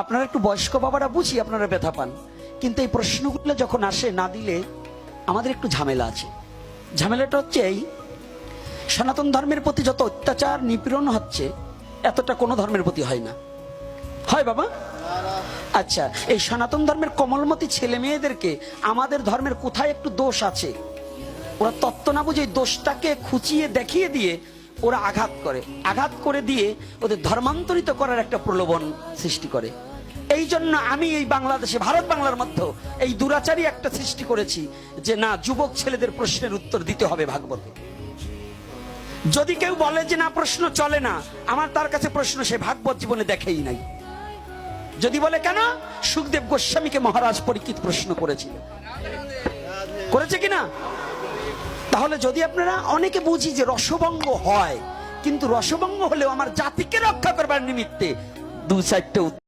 আপনারা একটু বয়স্ক বাবারা বুঝি আপনারা ব্যথা পান, কিন্তু এই প্রশ্নগুলো যখন আসে না দিলে আমাদের একটু ঝামেলা আছে। ঝামেলাটা হচ্ছে এই, সনাতন ধর্মের প্রতি যত অত্যাচার নিপীড়ন হচ্ছে এতটা কোনো ধর্মের প্রতি হয় না। হয় বাবা? আচ্ছা, এই সনাতন ধর্মের কমলমতি ছেলে মেয়েদেরকে আমাদের ধর্মের কোথায় একটু দোষ আছে, ওরা তত্ত্ব না বুঝে দোষটাকে খুঁচিয়ে দেখিয়ে দিয়ে ওরা আঘাত করে দিয়ে ওদের ধর্মান্তরিত করার একটা প্রলোভন সৃষ্টি করে। এই জন্য আমি এই বাংলাদেশে, ভারত বাংলার মধ্যে এই দুরাচারী একটা সৃষ্টি করেছি যে না, যুবক ছেলেদের প্রশ্নের উত্তর দিতে হবে ভাগবতে। যদি কেউ বলে যে না প্রশ্ন চলে না, আমার তার কাছে প্রশ্ন সে ভাগবত জীবনে দেখেই নাই। যদি বলে কেন, সুখদেব গোস্বামীকে মহারাজ পরীক্ষিত প্রশ্ন করেছে কিনা? তাহলে যদি আপনারা, অনেকে বুঝি যে রসভঙ্গ হয়, কিন্তু রসভঙ্গ হলেও আমার জাতিকে রক্ষা করবার নিমিত্তে দু চারটে